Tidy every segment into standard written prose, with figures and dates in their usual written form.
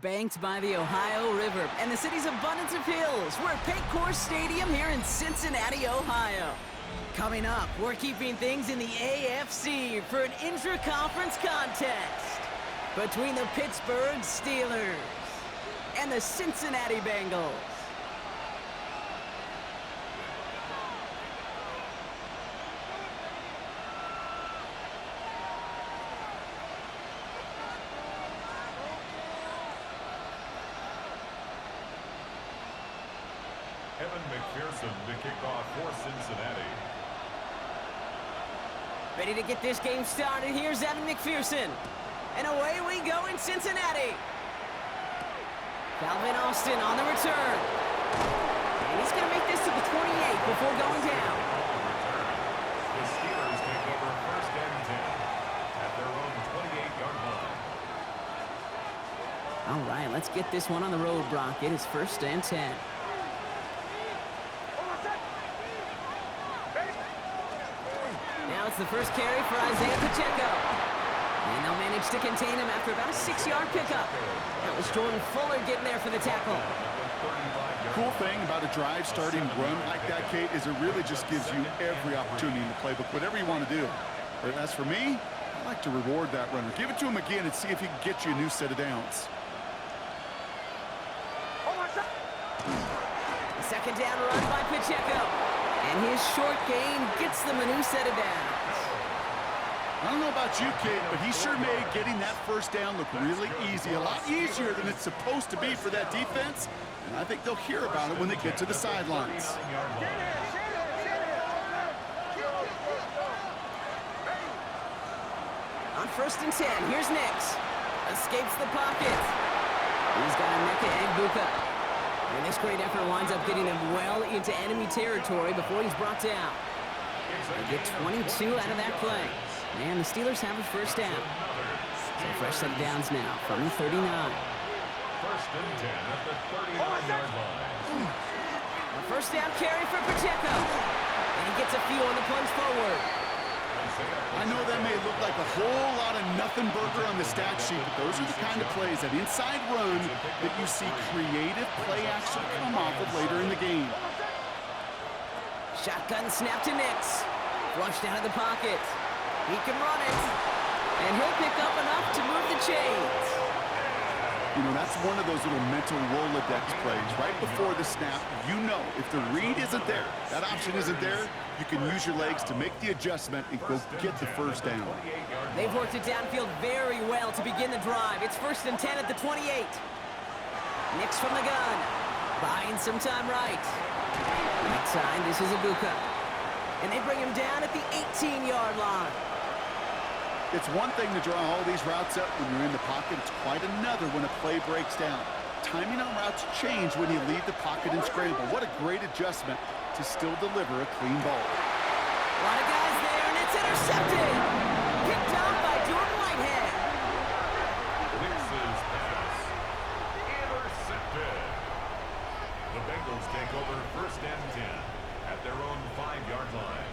Banked by the Ohio River and the city's abundance of hills, we're at Paycor Stadium here in Cincinnati, Ohio. Coming up, we're keeping things in the AFC for an intra-conference contest between the Pittsburgh Steelers and the Cincinnati Bengals. To kick off for Cincinnati. Ready to get this game started. Here's Evan McPherson. And away we go in Cincinnati. Calvin Austin on the return. And he's going to make this to the 28 before going down. The Steelers take over first and 10 at their own 28-yard line. All right, let's get this one on the road, Brock. It is first and 10. Now it's the first carry for Isaiah Pacheco. And they'll manage to contain him after about a 6-yard pickup. That was Jordan Fuller getting there for the tackle. Cool thing about a drive starting run like that, Kate, is it really just gives you every opportunity in the playbook, whatever you want to do. But as for me, I like to reward that runner. Give it to him again and see if he can get you a new set of downs. The second down run by Pacheco. And his short gain gets them a new set of downs. I don't know about you, Kate, but he sure made getting that first down look really easy. A lot easier than it's supposed to be for that defense. And I think they'll hear about it when they get to the sidelines. On first and 10, here's Nix. Escapes the pocket. He's got Emeka Egbuka. And this great effort winds up getting him well into enemy territory before he's brought down. They get 22 out of that play. And the Steelers have a first down. So fresh set of downs now from the 39. First and 10 at the 39-yard line. A first down carry for Pacheco. And he gets a few on the plunge forward. I know that may look like a whole lot of nothing burger on the stat sheet, but those are the kind of plays, that inside run, that you see creative play action come off of later in the game. Shotgun snap to Nix. Flushed out of the pocket. He can run it. And he'll pick up enough to move the chains. You know, that's one of those little mental Rolodex plays. Right before the snap, you know if the read isn't there, that option isn't there, you can use your legs to make the adjustment and go get the first down. They've worked it downfield very well to begin the drive. It's first and 10 at the 28. Nix from the gun. Buying some time right. That time, this is Egbuka. And they bring him down at the 18-yard line. It's one thing to draw all these routes up when you're in the pocket. It's quite another when a play breaks down. Timing on routes change when you leave the pocket and scramble. What a great adjustment to still deliver a clean ball. A lot of guys there, and it's intercepted. Picked off by Jordan Whitehead. Nix's pass. Intercepted. The Bengals take over first and 10 at their own 5-yard line.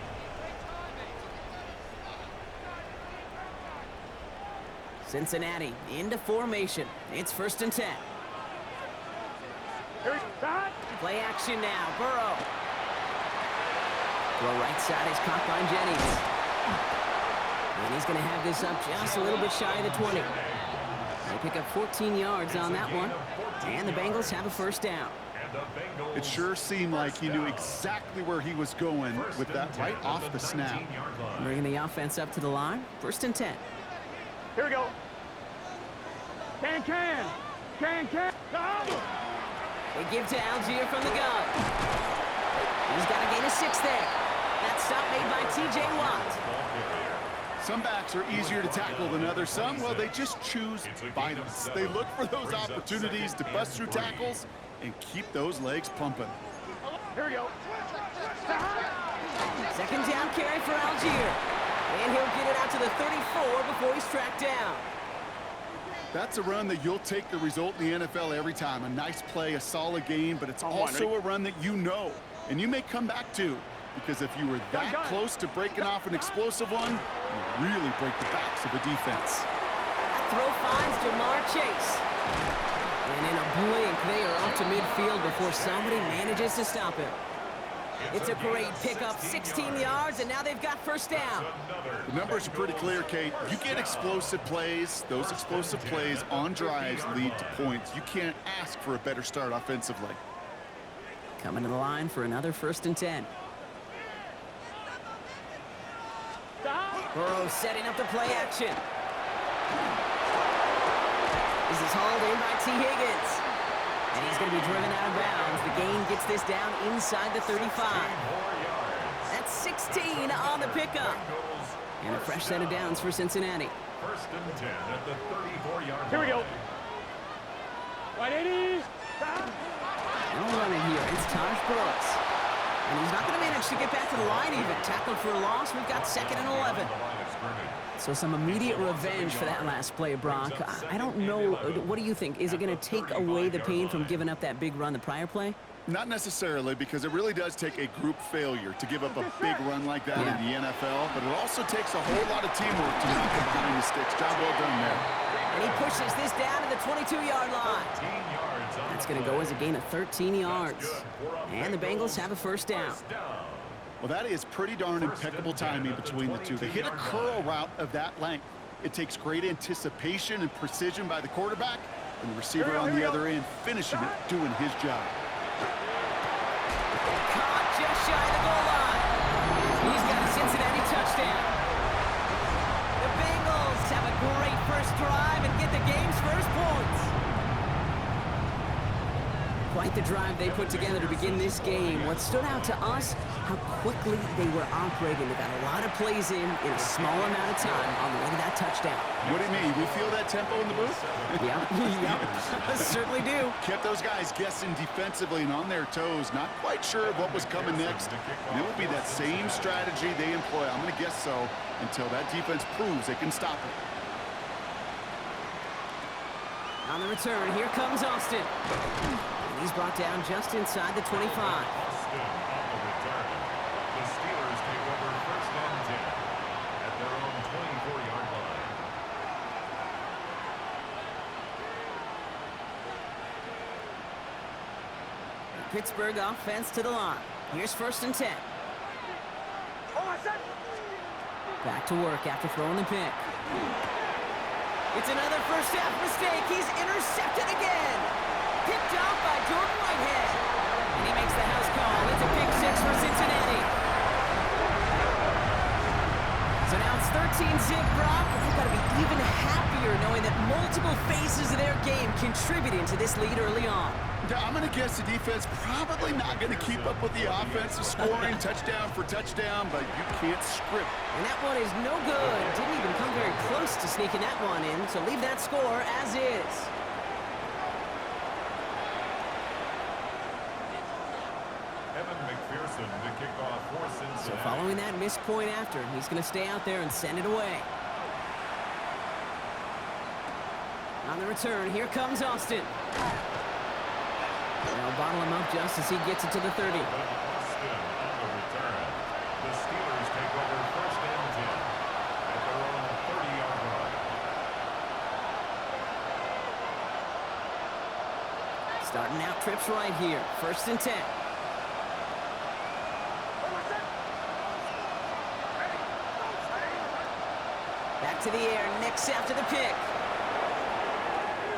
Cincinnati into formation. It's first and 10. Play action now. Burrow. Throw right side is caught by Jennings. And he's going to have this up just a little bit shy of the 20. They pick up 14 yards on that one. And the Bengals have a first down. It sure seemed like he knew exactly where he was going with that right off the snap. Bringing the offense up to the line. First and 10. Here we go. Can. They give to Algier from the gun. He's got a gain of 6 there. That stop made by T.J. Watt. Some backs are easier to tackle than others. Some, well, they just choose violence. They look for those opportunities to bust through tackles and keep those legs pumping. Here we go. Second down carry for Algier. And he'll get it out to the 34 before he's tracked down. That's a run that you'll take the result in the NFL every time. A nice play, a solid gain, but it's also a run that you know, and you may come back to, because if you were that close to breaking off an explosive one, you really break the backs of a defense. That throw finds Jamar Chase. And in a blink, they are up to midfield before somebody manages to stop him. It's a great pickup, 16 yards, and now they've got first down. The numbers are pretty clear, Kate. You get explosive plays. Those explosive plays on drives lead to points. You can't ask for a better start offensively. Coming to the line for another 1st and 10. Burrow setting up the play action. This is hauled in by T. Higgins. And he's going to be driven out of bounds. The gain gets this down inside the 35. That's 16 on the pickup. And a fresh set of downs for Cincinnati. 1st and 10 at the 34-yard line. Here we go. 180. No running here. It's Taj Brooks. And he's not going to manage to get back to the line even. Tackled for a loss. We've got 2nd and 11. So some immediate revenge for that last play, Brock. I don't know. What do you think? Is it going to take away the pain from giving up that big run the prior play? Not necessarily, because it really does take a group failure to give up a big run like that in the NFL, but it also takes a whole lot of teamwork to knock it behind the sticks. Job well done there. And he pushes this down to the 22-yard line. That's going to go as a gain of 13 yards. And the Bengals have a 1st down. Well, that is pretty darn impeccable timing between the two. They hit a curl route of that length. It takes great anticipation and precision by the quarterback, and the receiver on the other end finishing it, doing his job. Caught just shy of the goal line. He's got a Cincinnati touchdown. The Bengals have a great first drive and get the game's first points. Quite the drive they put together to begin this game. What stood out to us, how quickly they were operating. They got a lot of plays in a small amount of time on the way to that touchdown. What do you mean? We feel that tempo in the booth? Yep, certainly do. Kept those guys guessing defensively and on their toes, not quite sure of what was coming next. And it will be that same strategy they employ, I'm going to guess so, until that defense proves they can stop it. On the return, here comes Austin. And he's brought down just inside the 25. Austin on the return. The Steelers take over 1st and 10 at their own 24-yard line. Pittsburgh offense to the line. Here's 1st and 10. Back to work after throwing the pick. It's another first half mistake. He's intercepted again. Picked off by Jordan Whitehead. And he makes the house call. It's a pick 6 for Cincinnati. So now it's 13-zip, Brock. They've got to be even happier knowing that multiple phases of their game contributed to this lead early on. Yeah, I'm going to guess the defense probably not going to keep up with the offensive scoring touchdown for touchdown, but you can't script. And that one is no good. Didn't even come very close to sneaking that one in, so leave that score as is. Evan McPherson to kick off for Cincinnati. So following that missed point after, he's going to stay out there and send it away. On the return, here comes Austin. They'll bottle him up just as he gets it to the 30. Austin on the return. The Steelers take over 1st and 10 at their own 30-yard line. Starting out trips right here. 1st and 10. Back to the air. Nicks after the pick.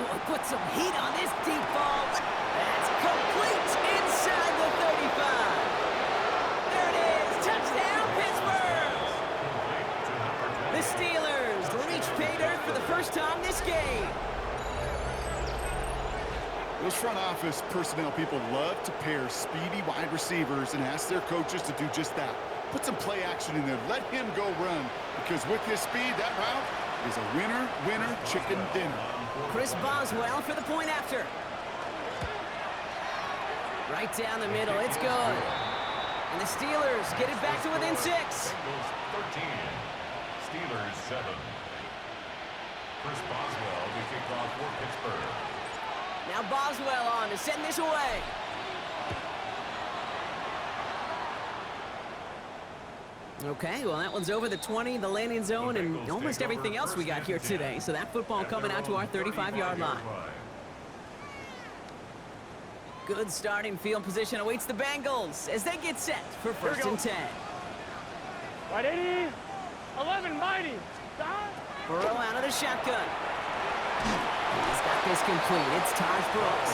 Oh, put some heat on this deep ball. That's complete inside the 35. There it is. Touchdown, Pittsburgh. The Steelers reach pay dirt for the first time this game. Those front office personnel people love to pair speedy wide receivers and ask their coaches to do just that. Put some play action in there. Let him go run, because with his speed, that route is a winner, winner, chicken dinner. Chris Boswell for the point after. Right down the middle. It's good. And the Steelers get it back to within 6. Bengals 13. Steelers 7. Chris Boswell to kick off for Pittsburgh. Now Boswell on to send this away. Okay, well, that one's over the 20, the landing zone, and almost everything else we got here today. So that football coming out to our 35-yard line. Good starting field position awaits the Bengals as they get set for first and 10. Right 80. 11, mighty. Stop. Burrow out of the shotgun. He's got this complete. It's Taj Brooks.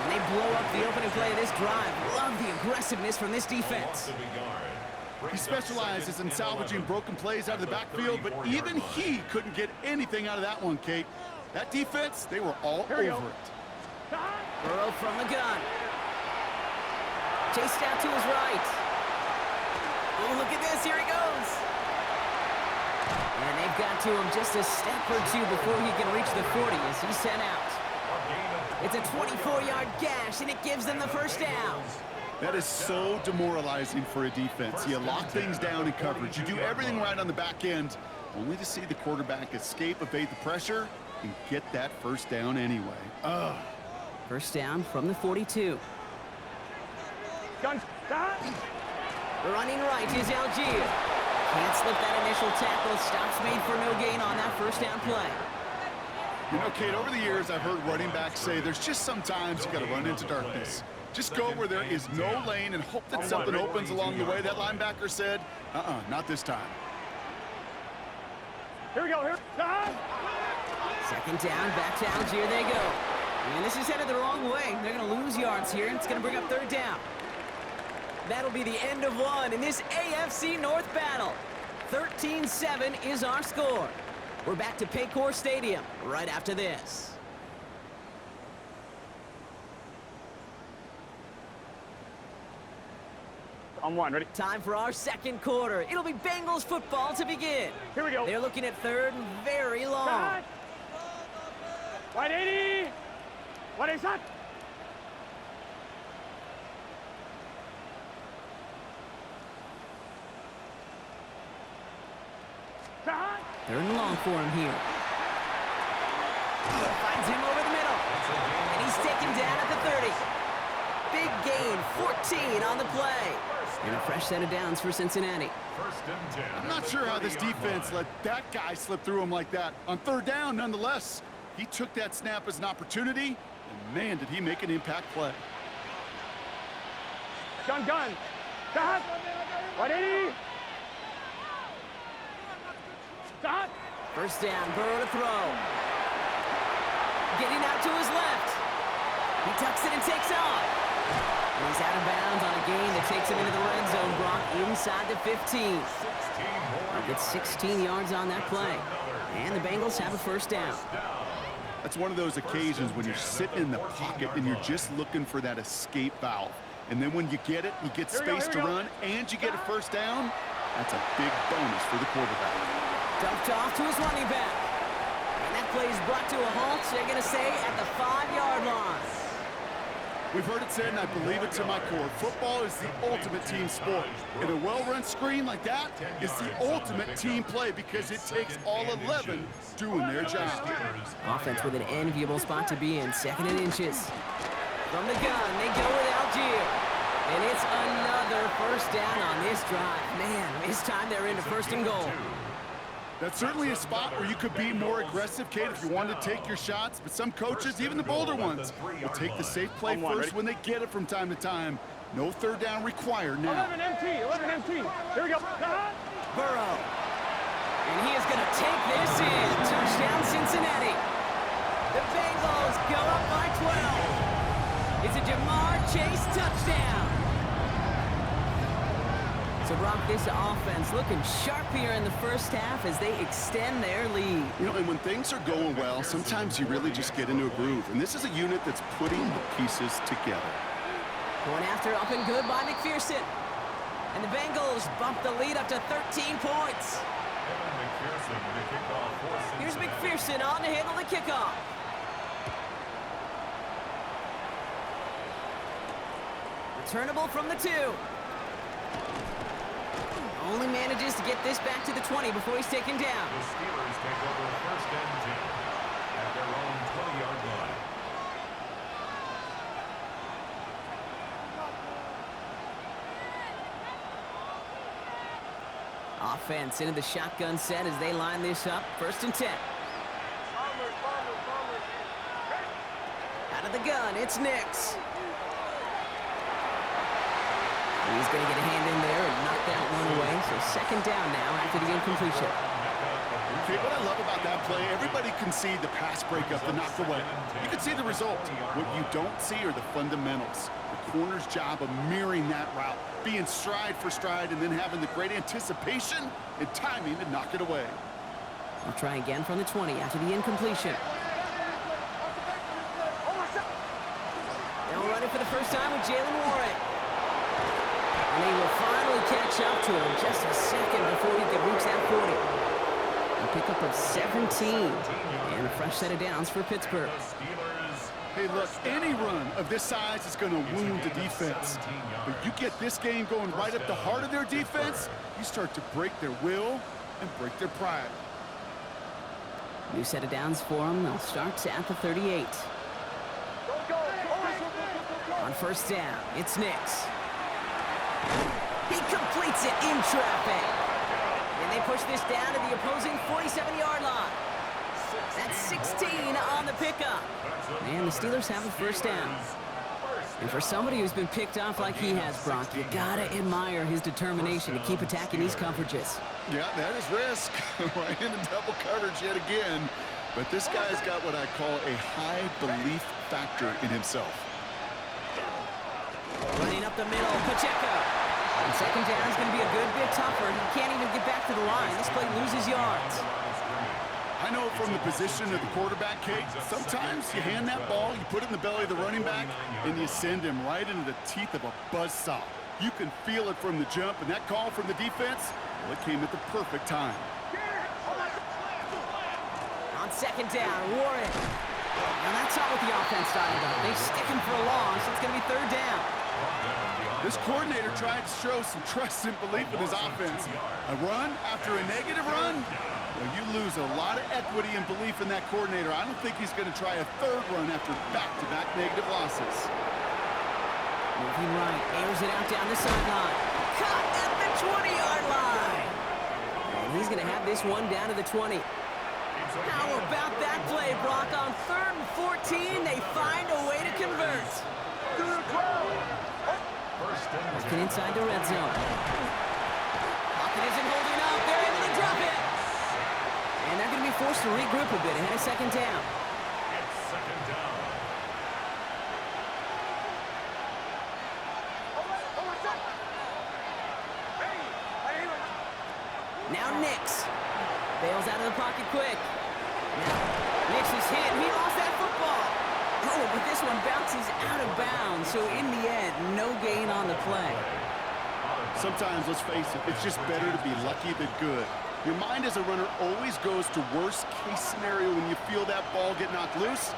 And they blow up the opening play of this drive. Love the aggressiveness from this defense. He specializes in salvaging broken plays out of the backfield, but even he couldn't get anything out of that one, Kate. That defense, they were all over it. Burrow from the gun. Chased out to his right. Oh, look at this. Here he goes. And they've got to him just a step or two before he can reach the 40 as he's sent out. It's a 24-yard gash, and it gives them the first down. That is so demoralizing for a defense. You lock things down in coverage. You do everything right on the back end, only to see the quarterback escape, evade the pressure, and get that first down anyway. Ugh. First down from the 42. Gun. Stop. Running right is Algier. Can't slip that initial tackle. Stops made for no gain on that first down play. You know, Kate, over the years, I've heard running backs say there's just sometimes you got to run into darkness. Just go where there is no lane and hope that something opens along the way. That linebacker said, not this time. Here we go. Here. Stop. Second down, back to Algier they go. And this is headed the wrong way. They're going to lose yards here, and it's going to bring up third down. That'll be the end of one in this AFC North battle. 13-7 is our score. We're back to Paycor Stadium right after this. On one, ready? Time for our second quarter. It'll be Bengals football to begin. Here we go. They're looking at third and very long. Shot. Right 80. What is that? Shot. Third and long for him here. Finds him over the middle. And he's taken down at the 30. Big gain, 14 on the play. And a fresh set of downs for Cincinnati. I'm not sure how this defense let that guy slip through him like that. On third down, nonetheless, he took that snap as an opportunity, and man, did he make an impact play. Gun. Stop. 180. Stop. First down, Burrow to throw. Getting out to his left. He tucks it and takes off. And he's out of bounds on a gain that takes him into the red zone, Brock, inside the 15. He gets 16 yards on that play. And the Bengals have a first down. That's one of those occasions when you're sitting in the pocket and you're just looking for that escape valve. And then when you get it, you get space to run, and you get a first down. That's a big bonus for the quarterback. Dumped off to his running back. And that play is brought to a halt, so they're going to say at the 5-yard line. We've heard it said, and I believe it to my core, football is the ultimate team sport. And a well-run screen like that is the ultimate team play because it takes all 11 doing their job. Offense with an enviable spot to be in, second and inches. From the gun, they go with Algier. And it's another first down on this drive. Man, this time they're into first and goal. That's certainly a spot where you could be more aggressive, Kate, if you wanted to take your shots. But some coaches, even the bolder ones, will take the safe play first when they get it from time to time. No third down required now. 11 MT. Here we go. Burrow. And he is going to take this in. Touchdown, Cincinnati. The Bengals go up by 12. It's a Jamar Chase touchdown. So, Brock, this offense looking sharp here in the first half as they extend their lead. You know, and when things are going well, sometimes you really just get into a groove. And this is a unit that's putting the pieces together. Going after up and good by McPherson. And the Bengals bump the lead up to 13 points. Here's McPherson on to handle the kickoff. Returnable from the 2. Only manages to get this back to the 20 before he's taken down. The Steelers take over first and 10 at their own 20-yard line. Offense into the shotgun set as they line this up. First and 10. Out of the gun, it's Nix. He's going to get a hand in there and knock that one away. So second down now after the incompletion. Okay, what I love about that play, everybody can see the pass breakup, the knock away. You can see the result. What you don't see are the fundamentals. The corner's job of mirroring that route, being stride for stride, and then having the great anticipation and timing to knock it away. We'll try again from the 20 after the incompletion. They'll run it for the first time with Jalen Warren. And he will finally catch up to him just a second before he can reach that 40. A pickup of 17 and a fresh set of downs for Pittsburgh. Hey, look, any run of this size is going to wound the defense. But you get this game going right up the heart of their defense, you start to break their will and break their pride. New set of downs for them. They'll start at the 38. On first down, it's Nix. He completes it in traffic. And they push this down to the opposing 47-yard line. That's 16 on the pickup. And the Steelers have a first down. And for somebody who's been picked off like he has, Brock, you gotta admire his determination to keep attacking these coverages. Yeah, that is risk. Right into double coverage yet again. But this guy's got what I call a high belief factor in himself. Running up the middle, Pacheco. And second down is going to be a good bit tougher. He can't even get back to the line. This play loses yards. I know from the position of the quarterback, Kate, sometimes you hand that ball, you put it in the belly of the running back, and you send him right into the teeth of a buzzsaw. You can feel it from the jump, and that call from the defense, well, it came at the perfect time. On second down, Warren. And that's not what the offense started about. They stick him for a loss. It's going to be third down. This coordinator tried to show some trust and belief in his offense. A run after a negative run? Well, you lose a lot of equity and belief in that coordinator. I don't think he's going to try a third run after back-to-back negative losses. Moving right, airs it out down the sideline. Caught at the 20-yard line. And he's going to have this one down to the 20. How about that play, Brock? On 3rd and 14, they find a way to convert. Looking inside the red zone. Pocket isn't holding up. They're able to drop it. And they're going to be forced to regroup a bit ahead of second down. It's second down. Now Nix. Bails out of the pocket quick. Now, Nix is hit. He lost that football. Oh, but this one bounces out of bounds. So in the end, no gain on the play. Sometimes, let's face it, it's just better to be lucky than good. Your mind as a runner always goes to worst case scenario when you feel that ball get knocked loose.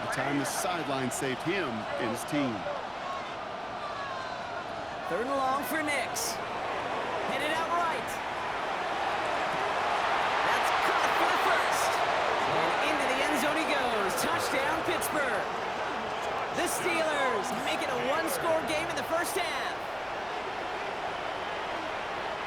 The time the sideline saved him and his team. 3rd and long for Nix. Headed out right. That's caught for the first. And into the end zone he goes. Touchdown, Pittsburgh. The Steelers make it a one-score game in the first half.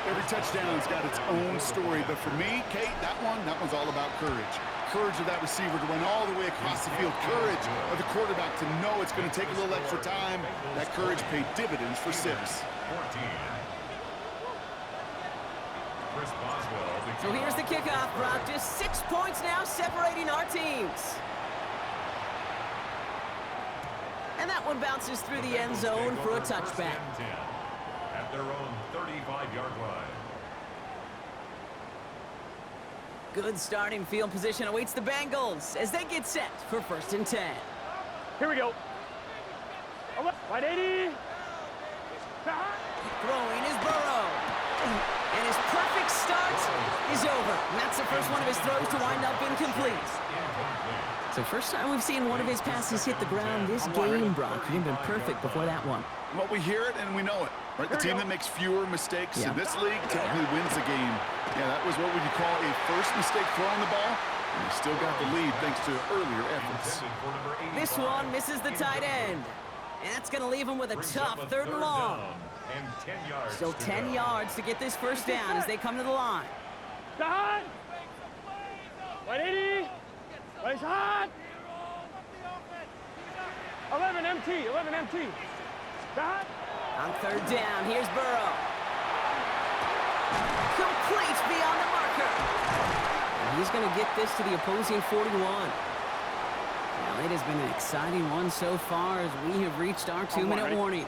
Every touchdown's got its own story, but for me, Kate, that one's all about courage. Courage of that receiver to run all the way across the field. Courage of the quarterback to know it's going to take a little extra time. That courage paid dividends for 6. 14. Chris Boswell. So here's the kickoff, Brock. Just 6 points now separating our teams. And that one bounces through the end zone for a touchback. At their own 35-yard line. Good starting field position awaits the Bengals as they get set for 1st and 10. Here we go. 180. Throwing is Burrow. And his perfect start is over. And that's the first one of his throws to wind up incomplete. So first time we've seen one of his passes hit the ground this game, Brock. He'd been perfect before that one. Well, we hear it and we know it. Right? The team that makes fewer mistakes in this league typically wins the game. Yeah, that was what would you call a first mistake throwing the ball. And they still got the lead thanks to earlier efforts. This one misses the tight end. And that's going to leave him with a tough 3rd and long. Still 10 yards to get this first down as they come to the line. Done. 180. Nice hot. 11 MT. 11 MT. Done. On third down, here's Burrow. Complete beyond the marker. And he's going to get this to the opposing 41. Well, it has been an exciting one so far as we have reached our 2-minute warning.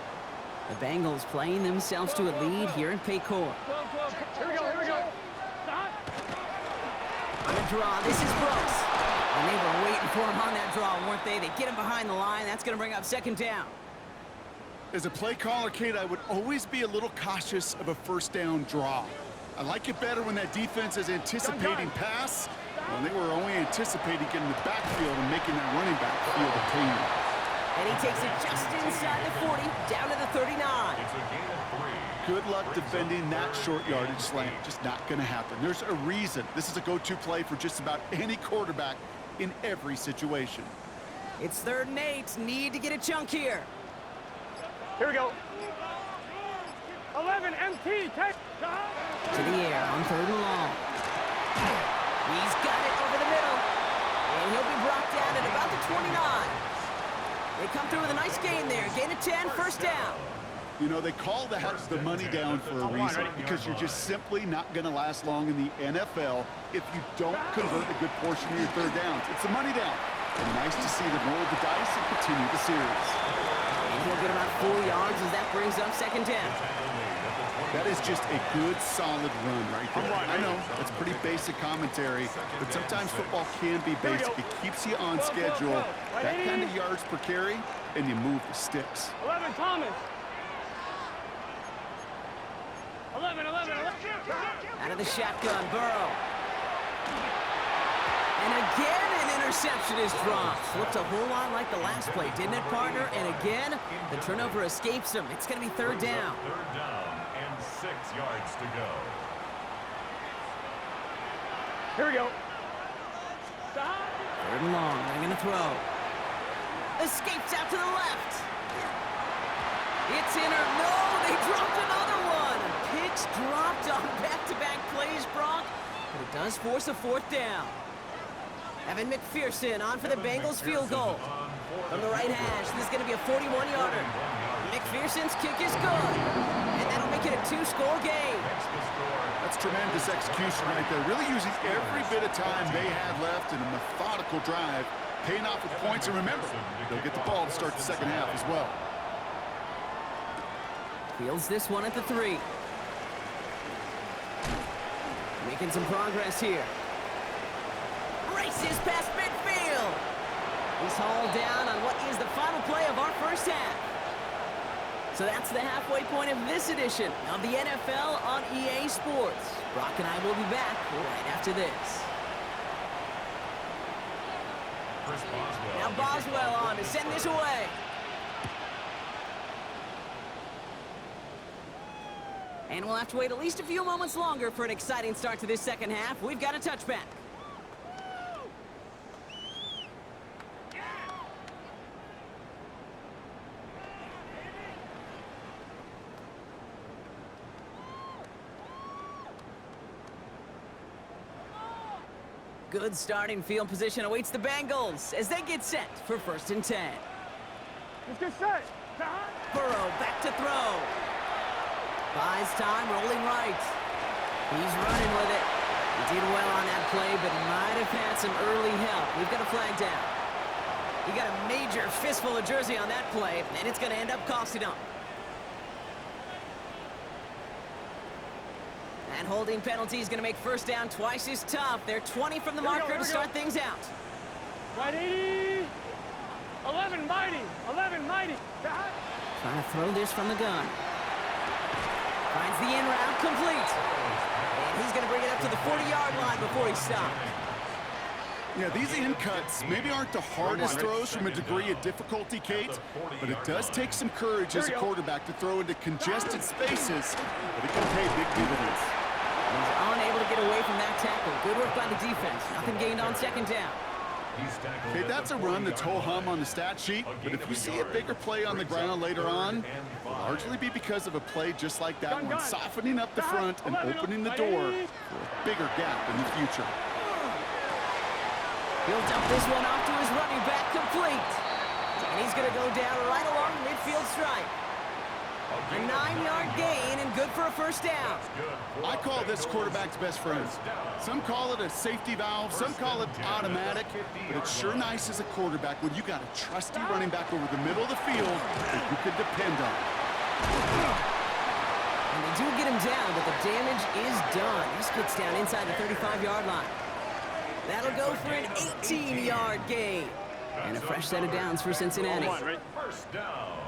The Bengals playing themselves to a lead here in Paycor. Here we go. On the draw, this is Brooks. And they were waiting for him on that draw, weren't they? They get him behind the line. That's going to bring up second down. As a play caller, Kate, I would always be a little cautious of a first down draw. I like it better when that defense is anticipating pass, when they were only anticipating getting the backfield and making that running back feel the pain. And he takes it just inside the 40, down to the 39. It's a gain of 3. Good luck defending that short yardage slant. Just not going to happen. There's a reason. This is a go-to play for just about any quarterback in every situation. It's 3rd and 8. Need to get a chunk here. Here we go. 11 MT. Take. To the air on 3rd and long. He's got it over the middle. And he'll be brought down at about the 29. They come through with a nice gain there. Gain of 10, first down. You know, they call that the money down for a reason, because you're just simply not going to last long in the NFL if you don't convert a good portion of your third downs. It's the money down. And nice to see them roll the dice and continue the series. And he'll get about 4 yards as that brings up second down. That is just a good, solid run right there. I know, that's pretty basic commentary, but sometimes football can be basic. It keeps you on schedule, that kind of yards per carry, and you move the sticks. 11 Thomas. 11. Out of the shotgun, Burrow. And again, an interception is dropped. Looked a whole lot like the last play, didn't it, partner? And again, the turnover escapes him. It's going to be 3rd down. 3rd down and 6 yards to go. Here we go. 3rd and long. They're going to throw. Escapes out to the left. It's in or no, they dropped another one. Picks dropped on back-to-back plays, Brock, but it does force a 4th down. Evan McPherson on for the Bengals field goal. From the right hash, this is going to be a 41-yarder. McPherson's kick is good, and that'll make it a 2-score game. That's tremendous execution right there. Really using every bit of time they had left in a methodical drive, paying off with points. And remember, they'll get the ball to start the second half as well. Fields this one at the 3. Making some progress here. Races past midfield. He's hauled down on what is the final play of our first half. So that's the halfway point of this edition of the NFL on EA Sports. Brock and I will be back right after this. Now Boswell on to send this away. And we'll have to wait at least a few moments longer for an exciting start to this second half. We've got a touchback. Good starting field position awaits the Bengals as they get set for 1st and 10. Let's get set. Burrow back to throw. Buys time, rolling right. He's running with it. He did well on that play, but might have had some early help. We've got a flag down. He got a major fistful of jersey on that play, and it's going to end up costing him. And holding penalty is going to make first down twice as tough. They're 20 from the marker to start things out. Right 80. 11 mighty. 11 mighty. Trying to throw this from the gun. Finds the in route complete. And he's going to bring it up to the 40-yard line before he stopped. Yeah, these in cuts maybe aren't the hardest throws from a degree of difficulty, Kate, but it does take some courage as a quarterback to throw into congested spaces, but it can pay big dividends. He's unable to get away from that tackle. Good work by the defense. Nothing gained on second down. Okay, that's a run that's ho-hum on the stat sheet, but if you see a bigger play on the ground later on, it'll largely be because of a play just like that one, softening up the front and opening the door for a bigger gap in the future. He'll dump this one off to his running back complete. And he's going to go down right along midfield stripe. A 9-yard gain and good for a first down. I call this quarterback's best friend. Some call it a safety valve, some call it automatic, but it's sure nice as a quarterback when you got a trusty running back over the middle of the field that you could depend on. And they do get him down, but the damage is done. This gets down inside the 35-yard line. That'll go for an 18-yard gain. And a fresh set of downs for Cincinnati. First down.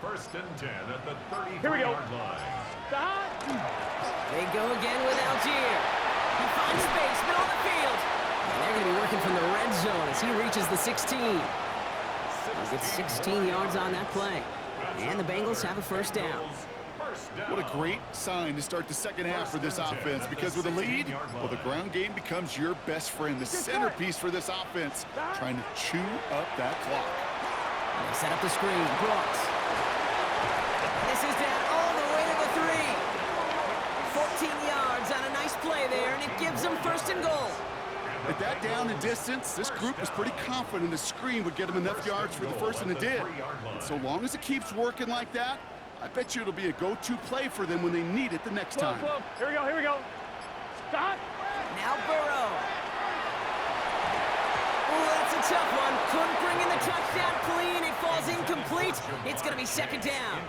First and 10 at the 35-yard Here we go. line. Stop. They go again with Algier. He finds space, middle of the field. And they're going to be working from the red zone as he reaches the 16. He'll get 16 yards on that play. And the Bengals have a first down. What a great sign to start the second half for this offense, because with a lead, well, the ground game becomes your best friend, the centerpiece for this offense, trying to chew up that clock. And they set up the screen. Brooks. This is down all the way to the 3. 14 yards on a nice play there, and it gives them first and goal. At that down and distance, this group was pretty confident the screen would get them enough yards for the first, and it did. And so long as it keeps working like that, I bet you it'll be a go-to play for them when they need it the next time. Here we go, here we go. Stop. Now Burrow. Oh, that's a tough one. Couldn't bring in the touchdown clean. It falls incomplete. It's going to be second down.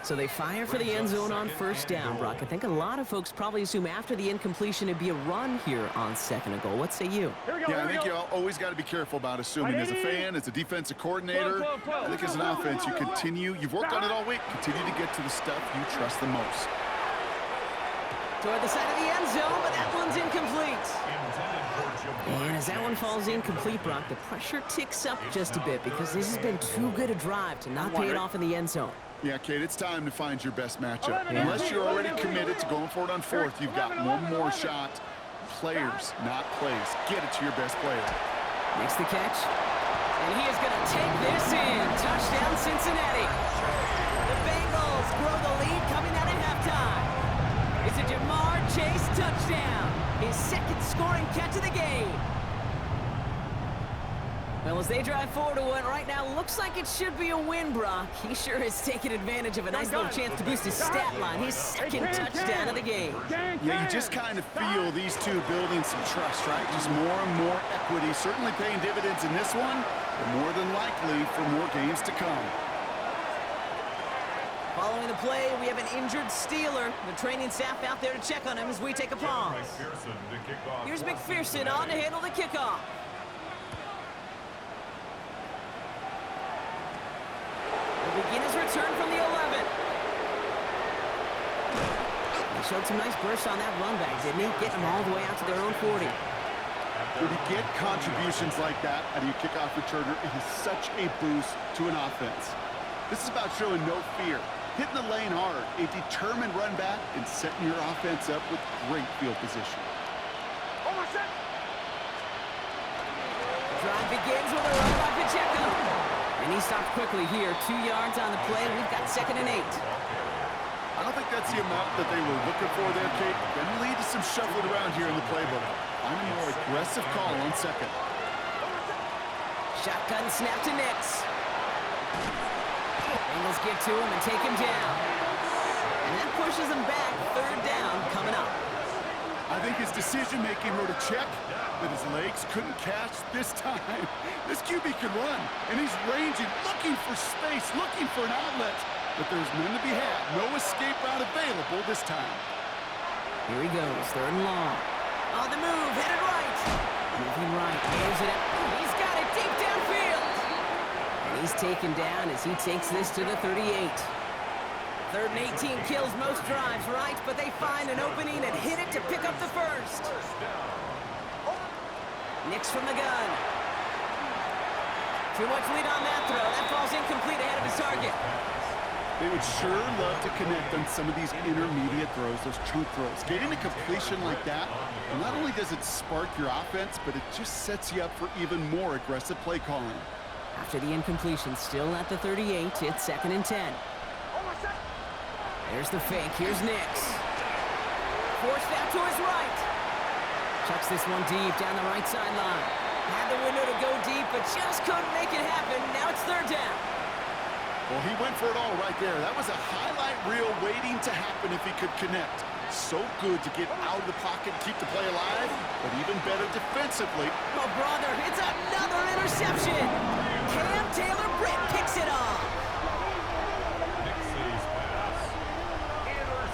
So they fire for the end zone on first down, Brock. I think a lot of folks probably assume after the incompletion it'd be a run here on second and goal. What say you? Yeah, I think you always got to be careful about assuming. As a fan, as a defensive coordinator, I think as an offense, you've worked on it all week, continue to get to the stuff you trust the most. Toward the side of the end zone, but that one's incomplete. And as that one falls incomplete, Brock, the pressure ticks up just a bit because this has been too good a drive to not pay it off in the end zone. Yeah, Kate, it's time to find your best matchup. Unless you're already committed to going for it on fourth, you've got one more shot. Players, not plays. Get it to your best player. Makes the catch. And he is going to take this in. Touchdown, Cincinnati. The Bengals grow the lead coming out of halftime. It's a Jamar Chase touchdown. His second scoring catch of the game. Well, as they drive forward to what right now looks like it should be a win, Brock. He sure has taken advantage of a nice little chance to boost his stat line. His second touchdown of the game. Yeah, you just kind of feel these two building some trust, right? Just more and more equity. Certainly paying dividends in this one, but more than likely for more games to come. Following the play, we have an injured Steeler. The training staff out there to check on him as we take a pause. Here's McPherson on to handle the kickoff. Begin his return from the 11. He showed some nice bursts on that run back, didn't he? Getting them all the way out to their own 40. When you get contributions like that out of your kickoff returner, it is such a boost to an offense. This is about showing no fear, hitting the lane hard, a determined run back, and setting your offense up with great field position. The drive begins with a run by Pacheco. And he stopped quickly here. 2 yards on the play. We've got 2nd and 8. I don't think that's the amount that they were looking for there, Kate. Going to lead to some shuffling around here in the playbook. Find a more aggressive call on second. Shotgun snap to Nix. Bengals get to him and take him down. And that pushes him back. 3rd down coming up. I think his decision-making wrote a check that his legs couldn't catch this time. This QB can run, and he's ranging, looking for space, looking for an outlet. But there's none to be had. No escape route available this time. Here he goes, 3rd and long. On the move, headed right. Moving right, airs it out. He's got it deep downfield. And he's taken down as he takes this to the 38. 3rd and 18 kills most drives, right? But they find an opening and hit it to pick up the first. Nix from the gun. Too much lead on that throw. That falls incomplete ahead of his target. They would sure love to connect on some of these intermediate throws, those chunk throws. Getting a completion like that, well, not only does it spark your offense, but it just sets you up for even more aggressive play calling. After the incompletion, still at the 38, it's 2nd and 10. There's the fake. Here's Nix. Forced out to his right. Chucks this one deep down the right sideline. Had the window to go deep, but just couldn't make it happen. Now it's 3rd down. Well, he went for it all right there. That was a highlight reel waiting to happen if he could connect. So good to get out of the pocket, keep the play alive, but even better defensively. Oh, brother, it's another interception. Cam Taylor-Britt picks it off.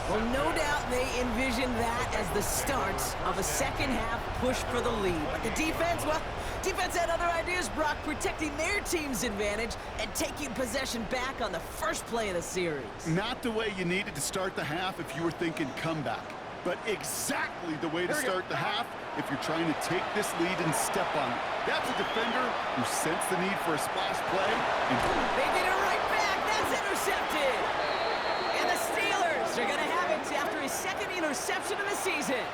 Well, no doubt they envisioned that as the start of a second-half push for the lead. But the defense, well, defense had other ideas, Brock, protecting their team's advantage and taking possession back on the first play of the series. Not the way you needed to start the half if you were thinking comeback, but exactly the way to start the half if you're trying to take this lead and step on it. That's a defender who sensed the need for a splash play. And they get it right back. That's intercepted. And the Steelers are going to have it after his second interception of the season.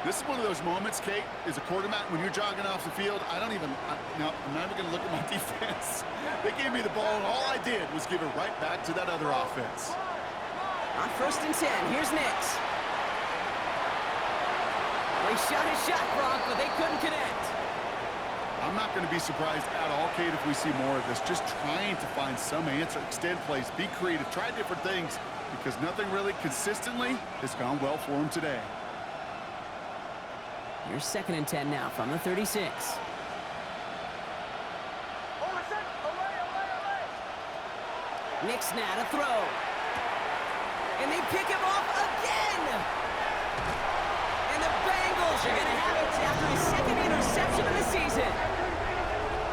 This is one of those moments, Kate, as a quarterback, when you're jogging off the field, I'm not even going to look at my defense. They gave me the ball, and all I did was give it right back to that other offense. On 1st and 10, here's Nix. They shot his shot, Brock, but they couldn't connect. I'm not going to be surprised at all, Kate, if we see more of this. Just trying to find some answer, extend plays, be creative, try different things, because nothing really consistently has gone well for him today. Here's 2nd and 10 now from the 36. Nix now to throw. And they pick him off again. And the Bengals are going to have it after his second interception of the season.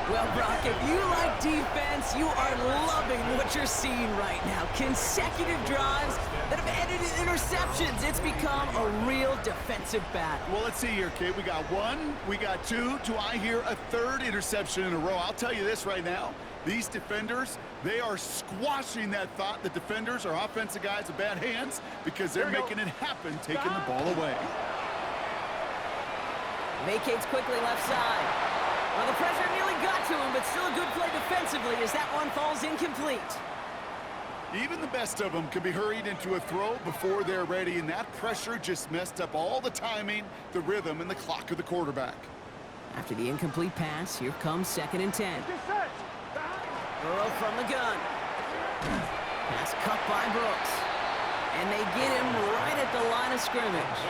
Well, Brock, if you like defense, you are loving what you're seeing right now. Consecutive drives that have ended in interceptions. It's become a real defensive battle. Well, let's see here, Kate. We got one, we got two. Do I hear a third interception in a row? I'll tell you this right now. These defenders, they are squashing that thought that defenders are offensive guys with bad hands because they're making it happen, taking the ball away. Vacates quickly left side. Well, the pressure nearly got to him, but still a good play defensively as that one falls incomplete. Even the best of them can be hurried into a throw before they're ready, and that pressure just messed up all the timing, the rhythm, and the clock of the quarterback. After the incomplete pass, here comes 2nd and 10. Burrow from the gun. Pass cut by Brooks. And they get him right at the line of scrimmage.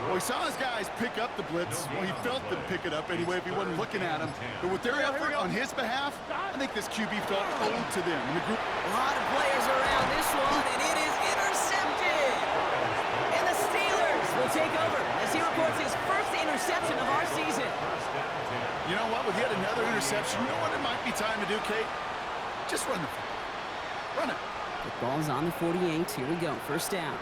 Well, he saw his guys pick up the blitz. Well, he felt them pick it up anyway if he wasn't looking at him. But with their effort on his behalf, I think this QB felt owed to them. And the group. A lot of players around this one, and it is intercepted. And the Steelers will take over as he records his first interception of our season. You know what? With yet another interception, you know what it might be time to do, Kate? Just run the ball. Run it. The ball's on the 48. Here we go. 1st down.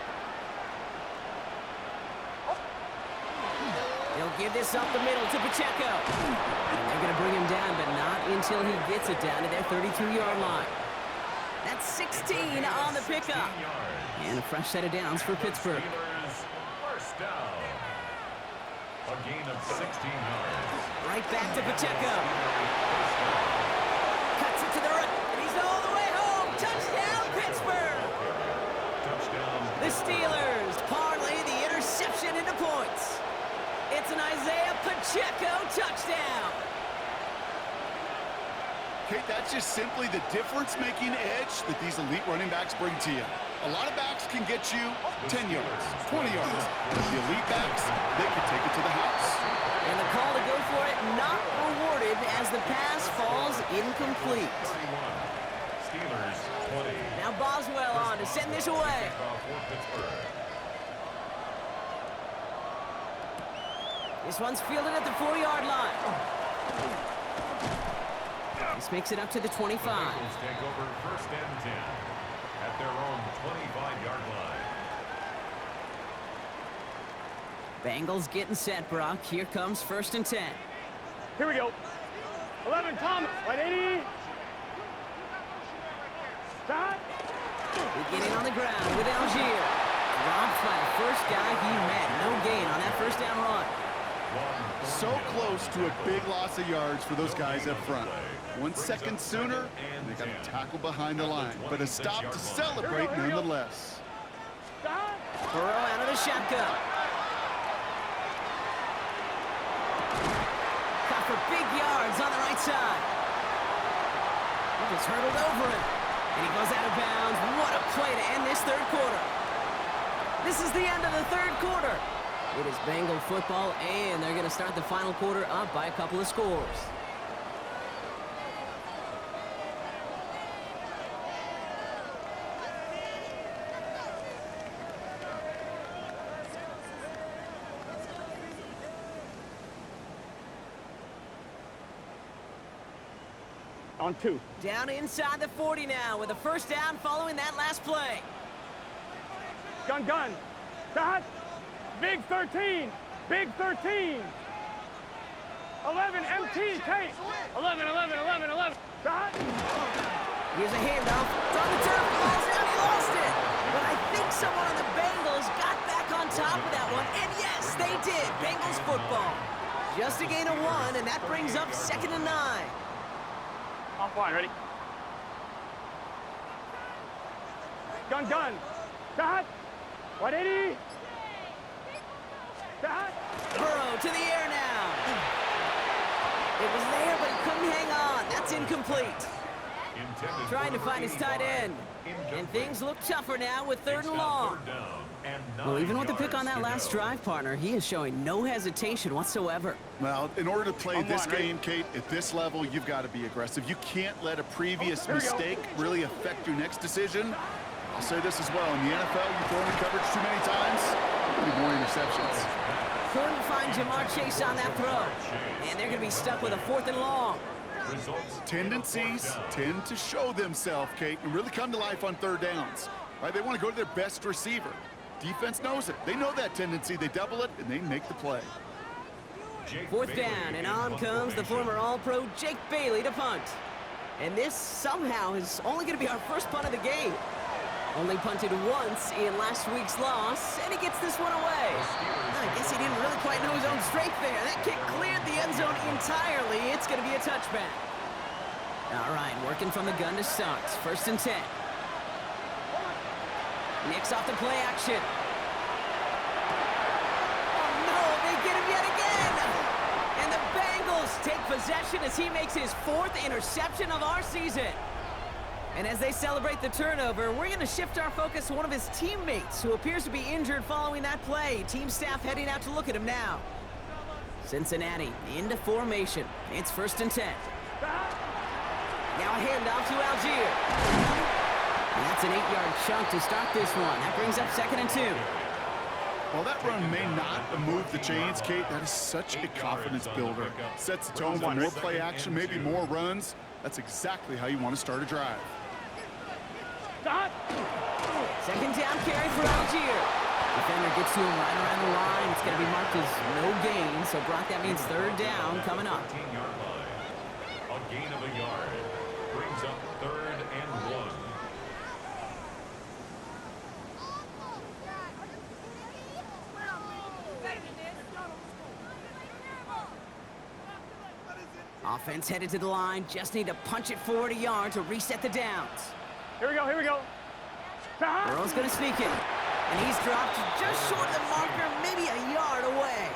They'll give this up the middle to Pacheco. And they're going to bring him down, but not until he gets it down to their 32-yard line. That's 16 on the pickup. And a fresh set of downs for Pittsburgh. First down. A gain of 16 yards. Right back to Pacheco. Cuts it to the right, and he's all the way home. Touchdown, Pittsburgh. Touchdown. The Steelers parlay the interception into points. It's an Isaiah Pacheco touchdown. Kate, that's just simply the difference-making edge that these elite running backs bring to you. A lot of backs can get you 10 yards, 20 yards. But the elite backs, they can take it to the house. And the call to go for it not rewarded as the pass falls incomplete. 31. Steelers 20. Now Boswell on to send this away. This one's fielded at the 4-yard line. This makes it up to the 25. The Bengals take over 1st and 10 at their own 25-yard line. Bengals getting set, Brock. Here comes 1st and 10. Here we go. 11, Thomas. Right, 80. Stop. Beginning on the ground with Algier. Dropped by the first guy he met. No gain on that 1st down run. So close to a big loss of yards for those guys up front. 1 second sooner, and they got a tackle behind the line. But a stop to celebrate nonetheless. Burrow out of the shotgun. Caught for big yards on the right side. just hurdled over him. And he goes out of bounds. What a play to end this third quarter. This is the end of the third quarter. It is Bengal football, and they're going to start the final quarter up by a couple of scores. On 2. Down inside the 40 now with a first down following that last play. Gun. Dot. Big 13. Big 13. 11 MT. Kate. 11. Dot. Here's a handoff. It's on the turf. Ball's down. He lost it. But I think someone on the Bengals got back on top of that one. And yes, they did. Bengals football. Just a gain of 1, and that brings up 2nd and 9. Offline, ready? Gun. Dot. 180. Dot. Burrow to the air now. It was there, but he couldn't hang on. That's incomplete. Trying to find his tight end. And things look tougher now with 3rd and long. Well, even with the pick on that last drive, partner, he is showing no hesitation whatsoever. Well, in order to play this game, Kate, at this level, you've got to be aggressive. You can't let a previous mistake really affect your next decision. I'll say this as well. In the NFL, you throw in coverage too many times, you need more interceptions. Couldn't find Jamar Chase on that throw. And they're going to be stuck with a 4th and long. Tendencies tend to show themselves, Kate, and really come to life on 3rd downs. Right? They want to go to their best receiver. Defense knows it. They know that tendency. They double it, and they make the play. 4th down, and on comes the former All-Pro Jake Bailey to punt. And this somehow is only going to be our first punt of the game. Only punted once in last week's loss, and he gets this one away. I guess he didn't really quite know his own strength there. That kick cleared the end zone entirely. It's going to be a touchback. All right, working from the gun to start. 1st and 10. Nick's off the play action. Oh, no, they get him yet again. And the Bengals take possession as he makes his 4th interception of our season. And as they celebrate the turnover, we're going to shift our focus to one of his teammates who appears to be injured following that play. Team staff heading out to look at him now. Cincinnati into formation. It's 1st and 10. Now a handoff to Algier. That's an 8-yard chunk to start this one. That brings up 2nd and 2. While that run may not move the chains, Kate, that is such a confidence builder. Sets the tone for more play action, maybe more runs. That's exactly how you want to start a drive. 2nd down carry for Algier. Defender gets to him right around the line. It's going to be marked as no gain. So, Brock, that means 3rd down coming up. 15-yard line. A gain of a yard. Brings up 3rd and 1. Offense headed to the line. Just need to punch it forward a yard to reset the downs. Here we go. Burrow's going to sneak it. And he's dropped just short of the marker, maybe a yard away.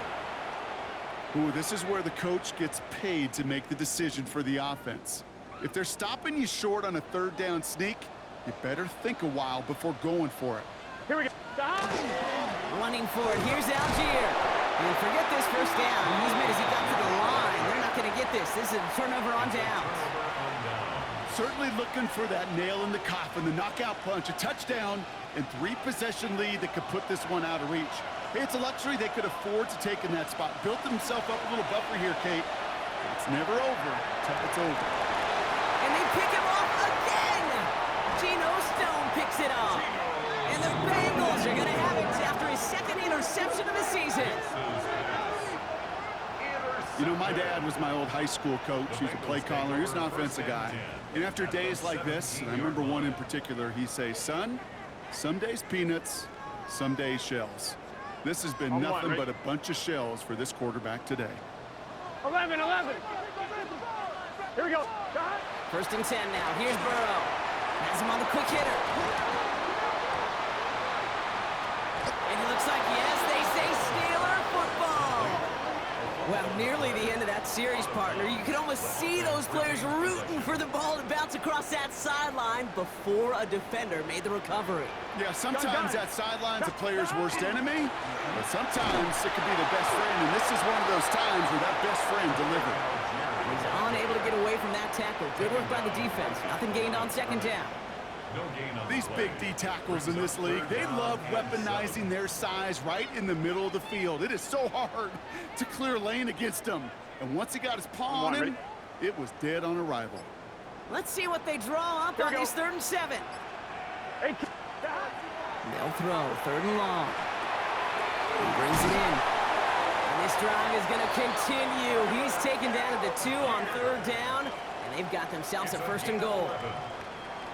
Ooh, this is where the coach gets paid to make the decision for the offense. If they're stopping you short on a 3rd down sneak, you better think a while before going for it. Here we go. Running for it. Here's Algier. And forget this first down. He's made as he got to the line. They're not going to get this. This is a turnover on downs. Certainly looking for that nail in the coffin, the knockout punch, a touchdown, and 3-possession lead that could put this one out of reach. Hey, it's a luxury they could afford to take in that spot. Built himself up a little buffer here, Kate. It's never over till it's over. And they pick him off again. Geno Stone picks it off. And the Bengals are going to have it after his 2nd interception of the season. You know, my dad was my old high school coach. He was a play caller. He was an offensive guy. And after days like this, and I remember one in particular, he'd say, son, some days peanuts, some days shells. This has been nothing but a bunch of shells for this quarterback today. 11. Here we go. 1st and 10 now. Here's Burrow. Has him on the quick hitter. And it looks like, yes, they say Steeler football. Well, nearly the end of that series, partner. You can almost see those players rooting for the ball to bounce across that sideline before a defender made the recovery. Yeah, sometimes that sideline's a player's worst enemy, but sometimes it could be the best friend, and this is one of those times where that best friend delivered. He's unable to get away from that tackle. Good work by the defense. Nothing gained on second down. These big D tackles in this league, they love weaponizing their size right in the middle of the field. It is so hard to clear lane against them. And once he got his paw on him, it was dead on arrival. Let's see what they draw up on this 3rd and 7. They'll throw 3rd and long. He brings it in. And this drive is going to continue. He's taken down at the 2 on 3rd down, and they've got themselves a 1st and goal.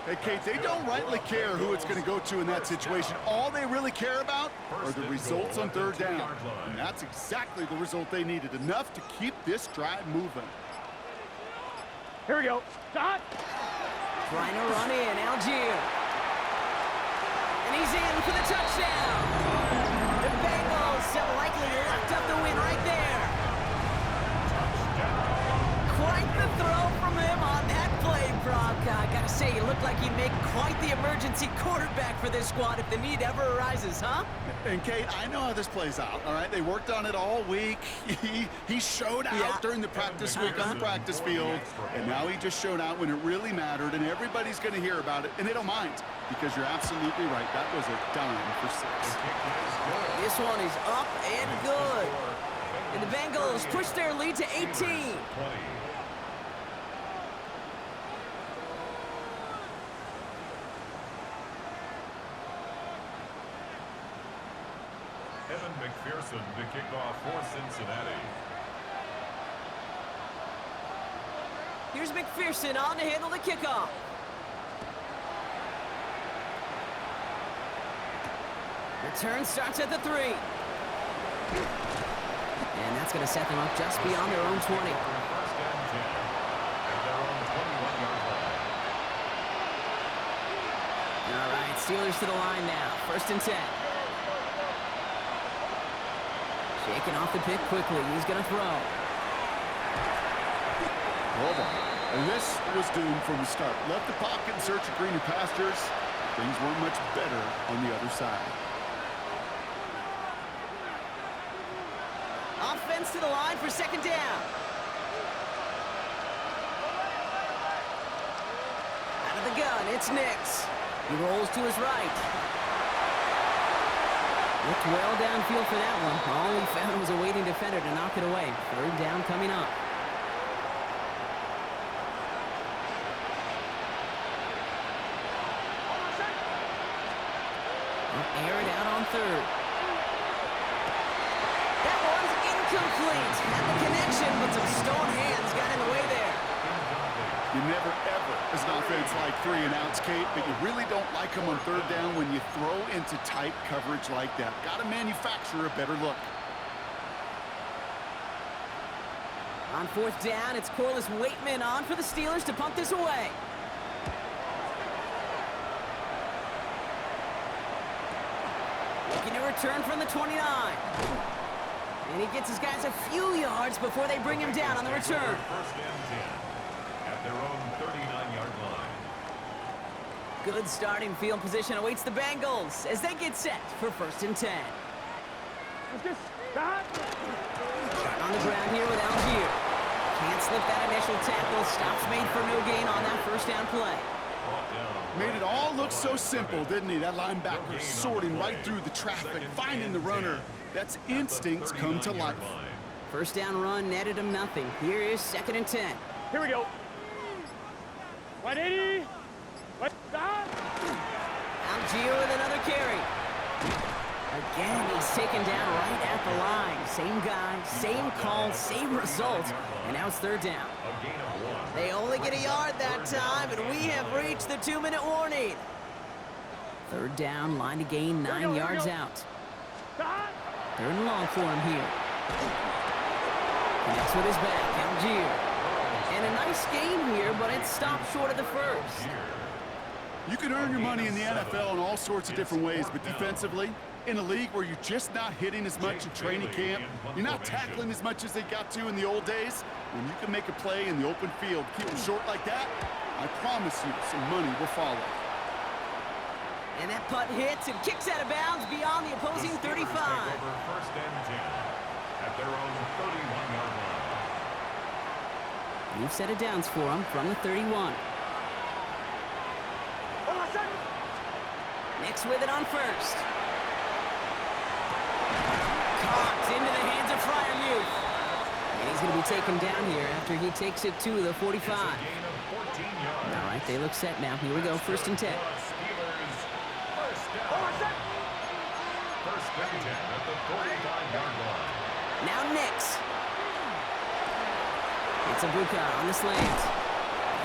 Hey, Kate, they don't rightly care who it's going to go to in that situation. All they really care about are the results on 3rd down. And that's exactly the result they needed, enough to keep this drive moving. Here we go. Shot. Trying to run in, Algier. And he's in for the touchdown. The Bengals have likely locked up the win right there. Quite the throw from him on that play, Brock. I gotta say, you look like you make quite the emergency quarterback for this squad if the need ever arises, huh? And Kate, I know how this plays out, all right? They worked on it all week. He showed out during the practice week on the practice field, and now he just showed out when it really mattered, and everybody's going to hear about it, and they don't mind, because you're absolutely right. That was a dime for 6. This one is up and good. And the Bengals push their lead to 18. McPherson to kick off for Cincinnati. Here's McPherson on to handle the kickoff. Return starts at the 3. And that's going to set them up just beyond their own 20. All right, Steelers to the line now. 1st and 10. Shaking off the pick quickly. He's going to throw. Hold on. And this was doomed from the start. Left the pocket in search of greener pastures. Things weren't much better on the other side. Offense to the line for 2nd down. Out of the gun, it's Nix. He rolls to his right. Looked well downfield for that one. All he found was a waiting defender to knock it away. 3rd down coming up. They'll air it out on 3rd. That one's incomplete. Had the connection, but some stone hands got in the way there. You never, ever, as an offense, like 3 and outs, Kate, but you really don't like them on 3rd down when you throw into tight coverage like that. Got to manufacture a better look. On 4th down, it's Corliss Waitman on for the Steelers to punt this away. Looking to return from the 29. And he gets his guys a few yards before they bring him down on the return. 1st and 10 at their own 39-yard line. Good starting field position awaits the Bengals as they get set for 1st and 10. On the ground here with Algier. Can't slip that initial tackle. Stops made for no gain on that 1st down play. Made it all look so simple, didn't he? That linebacker sorting right through the traffic, finding the runner. That's instincts come to life. 1st down run netted him nothing. Here is 2nd and 10. Here we go. 180. Algier with another carry. Again, he's taken down right at the line. Same guy, same call, same result. And now it's 3rd down. They only get a yard that time, and we have reached the 2-minute warning. 3rd down, line to gain 9 yards out. 3rd and long for him here. Connects with his back, Algier. And a nice game here, but it stopped short of the 1st. You can earn your money in the NFL in all sorts of different ways, but defensively, In a league where you're just not hitting as much in training camp, you're not tackling as much as they got to in the old days, when you can make a play in the open field, keep them short like that, I promise you some money will follow. And that punt hits and kicks out of bounds beyond the opposing 35. Take over first and 10 at their own 31-yard line. You've set it downs for them from the 31. Knicks with it on first. Caught into the hands of Fryermuth. And he's going to be taken down here after he takes it to the 45. It's a gain of 14 yards. All right, they look set now. Here we go, first and 10. Steelers first down. First and 10 at the 45-yard line. Now Knicks. It's Ibuka on the slant.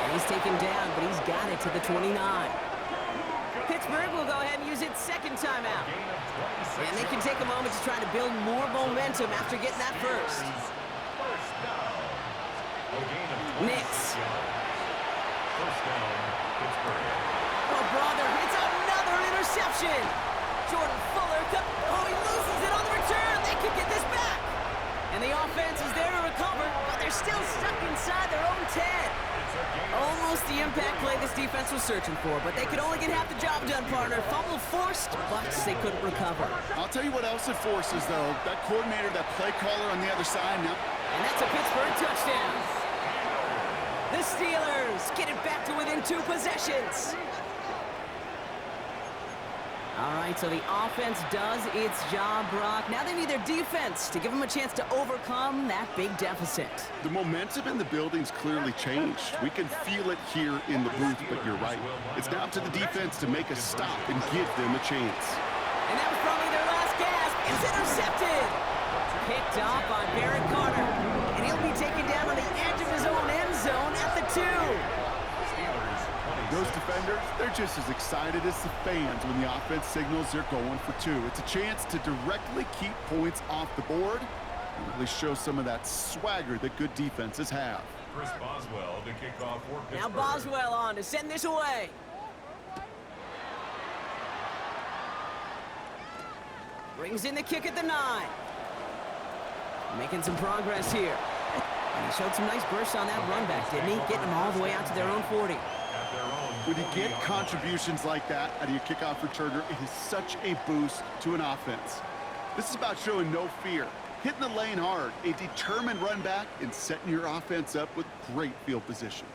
And he's taken down, but he's got it to the 29. Pittsburgh will go ahead and use its second timeout. And they can take a moment to try to build more momentum after getting that first. Knicks. First down, Pittsburgh. Oh, brother, it's another interception. Jordan Fuller, oh, he loses it on the return. They could get this back. And the offense is there to recover, but they're still stuck inside their own 10. Almost the impact play this defense was searching for, but they could only get half the job done, partner. Fumble forced, but they couldn't recover. I'll tell you what else it forces, though. That coordinator, that play caller on the other side now. And that's a Pittsburgh touchdown. The Steelers get it back to within 2 possessions. All right, so the offense does its job, Brock. Now they need their defense to give them a chance to overcome that big deficit. The momentum in the building's clearly changed. We can feel it here in the booth, but you're right. It's now up to the defense to make a stop and give them a chance. And that was probably their last gasp. It's intercepted. Picked off by Barrett Carter. And he'll be taken down on the edge of his own end zone at the 2. Those defenders, they're just as excited as the fans when the offense signals they're going for 2. It's a chance to directly keep points off the board and really show some of that swagger that good defenses have. Chris Boswell to kick off for Pittsburgh. Now Boswell on to send this away. Brings in the kick at the 9. Making some progress here. And he showed some nice bursts on that run back, didn't he? Getting them all the way out to their own 40. When you get contributions like that out of your kickoff returner, it is such a boost to an offense. This is about showing no fear, hitting the lane hard, a determined run back, and setting your offense up with great field position.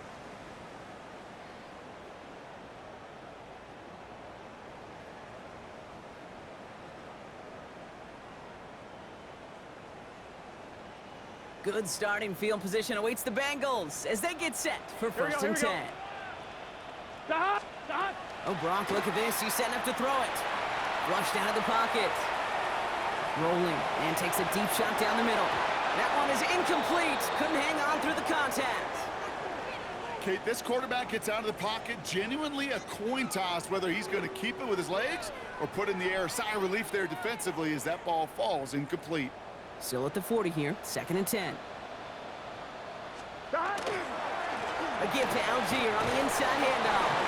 Good starting field position awaits the Bengals as they get set for first and 10. Oh, Brock, look at this. He's setting up to throw it. Flushed out of the pocket. Rolling and takes a deep shot down the middle. That one is incomplete. Couldn't hang on through the contact. Kate, this quarterback gets out of the pocket. Genuinely a coin toss whether he's going to keep it with his legs or put in the air. Sigh of relief there defensively as that ball falls incomplete. Still at the 40 here. Second and 10. A give to Algier on the inside handoff.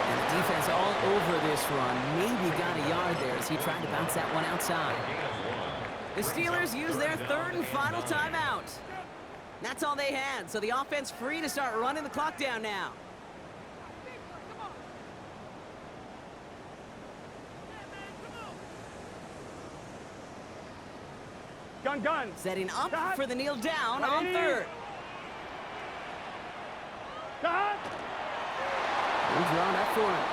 And the defense all over this run. Maybe got a yard there as he tried to bounce that one outside. The Steelers use their third and final timeout. That's all they had, so the offense free to start running the clock down now. Gun. Setting up for the kneel down on third. And drawn up for him.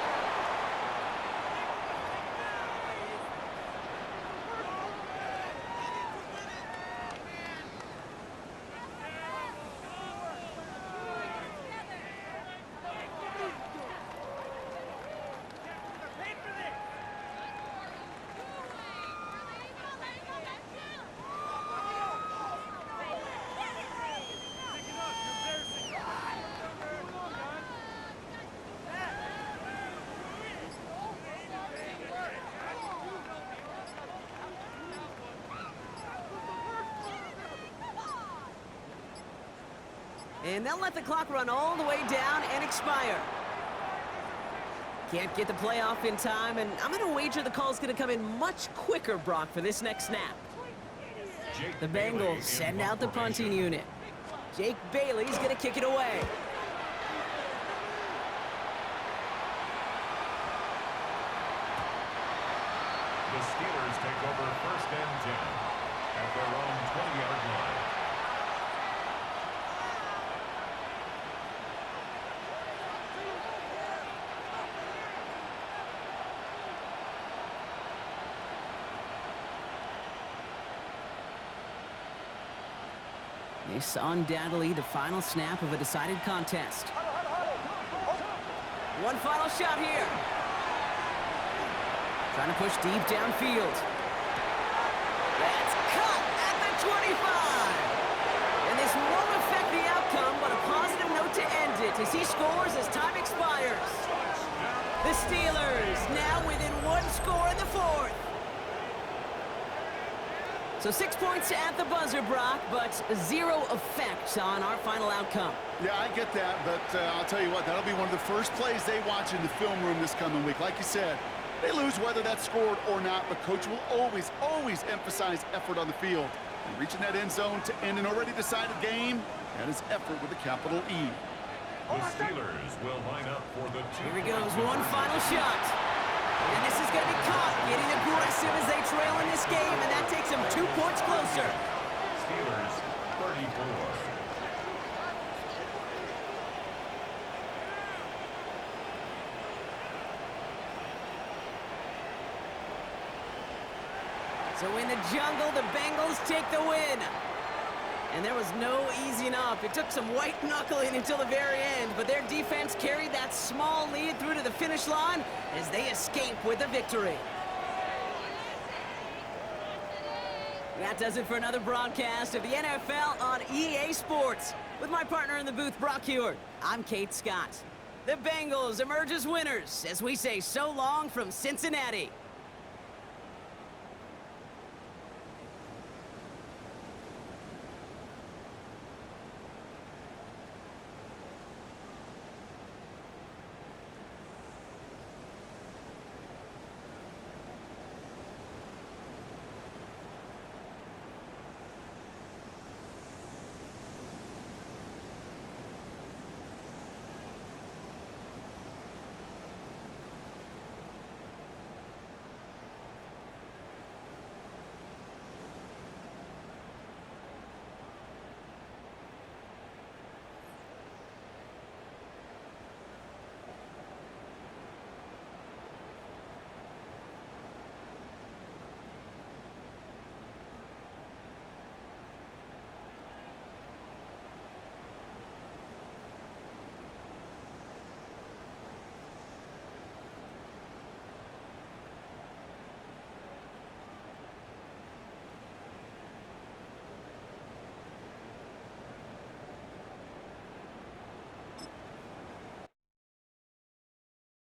And they'll let the clock run all the way down and expire. Can't get the play off in time, and I'm going to wager the call's going to come in much quicker, Brock, for this next snap. The Bengals send out the punting unit. Jake Bailey's going to kick it away. The Steelers take over first and 10 at their own 20-yard line. This undoubtedly the final snap of a decided contest. One final shot here. Trying to push deep downfield. That's cut at the 25. And this won't affect the outcome, but a positive note to end it as he scores as time expires. The Steelers now within one score in the fourth. So 6 points at the buzzer, Brock, but 0 effect on our final outcome. Yeah, I get that, but I'll tell you what, that'll be one of the first plays they watch in the film room this coming week. Like you said, they lose whether that's scored or not, but Coach will always emphasize effort on the field. And reaching that end zone to end an already decided game, that is effort with a capital E. The Steelers will line up for the two. Here he goes, one final shot. And this is going to be caught, getting aggressive as they trail in this game, and that takes them 2 points closer. Steelers 34. So in the jungle, the Bengals take the win. And there was no easing up. It took some white knuckling until the very end, but their defense carried that small lead through to the finish line as they escape with the victory. That does it for another broadcast of the NFL on EA Sports. With my partner in the booth, Brock Heward, I'm Kate Scott. The Bengals emerge as winners as we say so long from Cincinnati.